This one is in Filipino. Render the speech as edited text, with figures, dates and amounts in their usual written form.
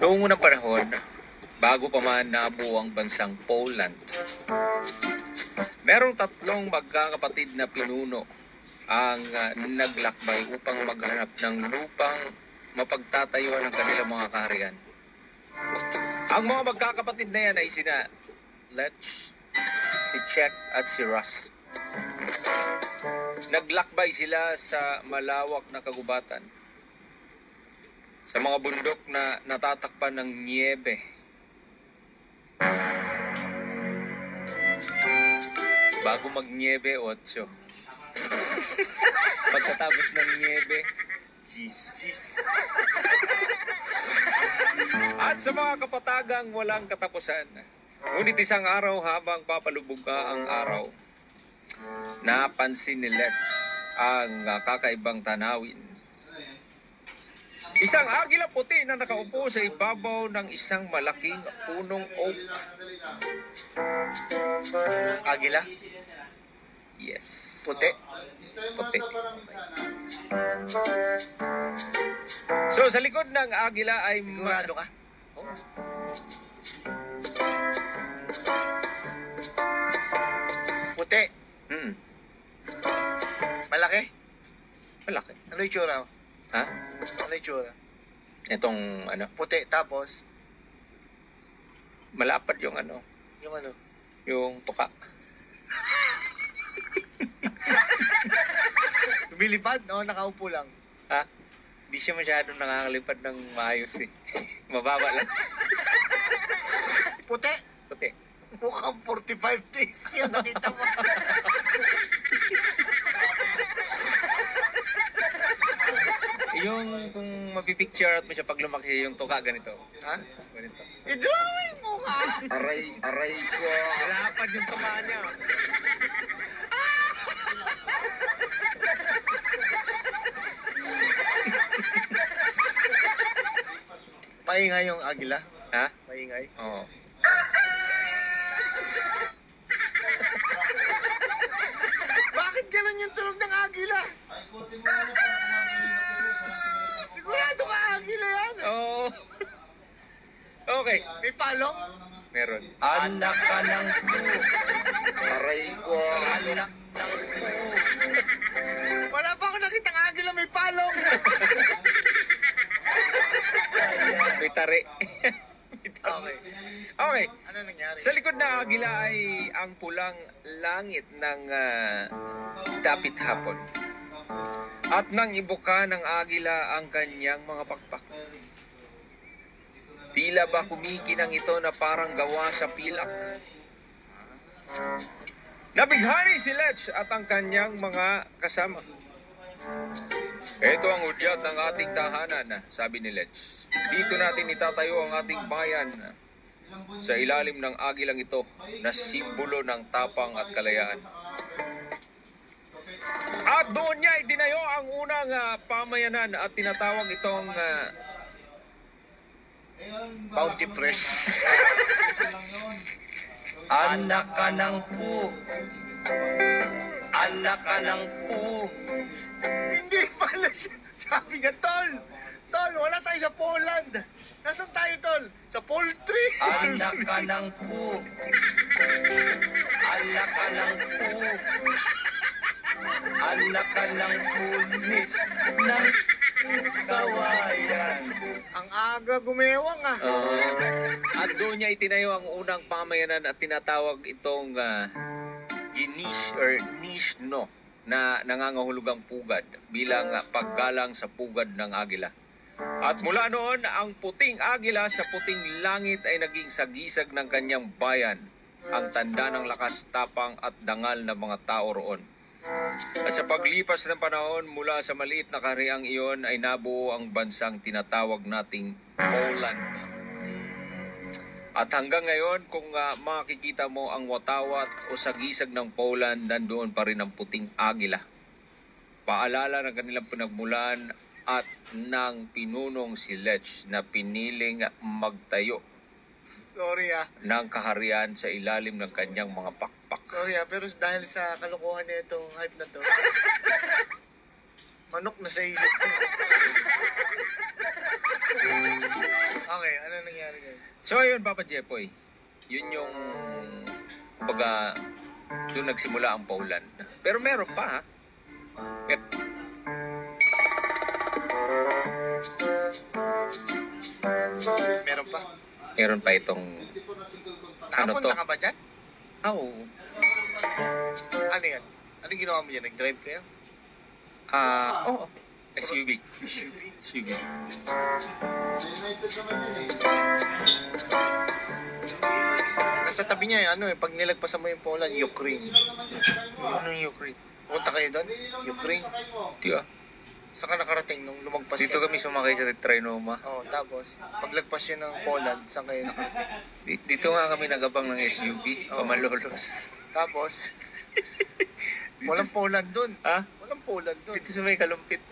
Noong unang panahon, bago pa man nabuo ang bansang Poland, merong tatlong magkakapatid na pinuno ang naglakbay upang maghanap ng lupang mapagtatayuan ng kanilang mga kaharian. Ang mga magkakapatid na yan ay sina Lech, si Czech at si Rus. Naglakbay sila sa malawak na kagubatan, sa mga bundok na natatakpan ng niebe. Bago mag-niebe, 8. Pagkatapos ng niebe, Jesus. At sa mga kapatagang walang katapusan, ngunit isang araw habang papalubog ang araw, napansin ni Lech ang kakaibang tanawin. Isang agila puti na nakaupo sa ibabaw ng isang malaking punong oak. Agila? Yes. Puti? Puti. So, sa likod ng agila ay... Sigurado ka? Oh. Puti? Malaki? Malaki. Ano yung tsura? Ha? Ano yung tsura? Itong Puti, tapos? malapad yung Yung ano? yung tuka. Lumilipad? O nakaupo lang? Ha? Di siya masyadong nakakalipad ng maayos eh. Mababa lang. Puti? Puti. Mukhang 45 days yun, nakita mo. Yung kung mapipicture out mo siya pag lumaki yung tuka, ganito. Ha? Ganito. I-drawing mo nga! Aray ko. Malapad yung tuka niya. Maingay yung agila? Ha? Maingay? Oo. Bakit ganun yung tunog ng agila? Sigurado ka agila yan? Oo. Okay. May palong? Meron. Anak ka ng po. Aray ko. Anak ng po. Wala pa ako nakitang agila may palong. May tari. Okay. Okay. Ano nangyari? Sa likod ng agila ay ang pulang langit ng dapit hapon. At nang ibuka ng agila ang kanyang mga pakpak. Tila ba kumikinang ito na parang gawa sa pilak? Nabighani si Lech at ang kanyang mga kasama. Ito ang hudyat ng ating tahanan, sabi ni Lech. Dito natin itatayo ang ating bayan sa ilalim ng agilang ito na simbolo ng tapang at kalayaan. At doon niya itinayo ang unang pamayanan at tinatawag itong Bounty Fresh. Anak ka ng po. Anak ka ng po. Hindi pala siya. Sabi niya, Tol, wala tayo sa Poland. Nasaan tayo, Tol? Sa poultry. Anak ka ng po. Anak ka ng po. Anak ka ng pulis ng kawayan. Ang aga gumewang ah. at doon niya itinayo ang unang pamayanan at tinatawag itong Ginish or Nishno na nangangahulugang pugad bilang paggalang sa pugad ng agila. At mula noon, ang puting agila sa puting langit ay naging sagisag ng kanyang bayan, ang tanda ng lakas, tapang at dangal ng mga tao roon. At sa paglipas ng panahon mula sa maliit na kahariang iyon ay nabuo ang bansang tinatawag nating Poland. At hanggang ngayon, kung makikita mo ang watawat o sagisag ng Poland, nandoon pa rin ang puting agila. Paalala ng kanilang pinagmulan at ng pinunong si Lech na piniling magtayo Sorry ah. ng kaharian sa ilalim ng kanyang mga pakpak. Sorry ah, pero dahil sa kalokohan na itong hype na to, manok na sa isip ko. So ayun, Papa Jepoy, yun yung, kumbaga, doon nagsimula ang Poland. Pero meron pa, ha? Meron pa. Meron pa itong, ano to? Nakapunta ka ba dyan? Oo. Ano yan? Anong ginawa mo dyan? Nag-drive kayo? Oo. SUV. SUV? SUV. Nasa tabi niya pag nilagpasan mo yung Poland, Ukraine. Anong Ukraine? Punta kayo doon? Ukraine? Di ah. Saan ka nakarating nung lumagpas Dito kayo? kami sumakay sa Trinoma. Oo, tapos, paglagpas yun ng Poland, saan kayo nakarating? Dito nga kami nagabang ng SUV, Pamalolos. Tapos, walang Poland doon. Ha? Walang Poland doon. Dito sa may kalumpit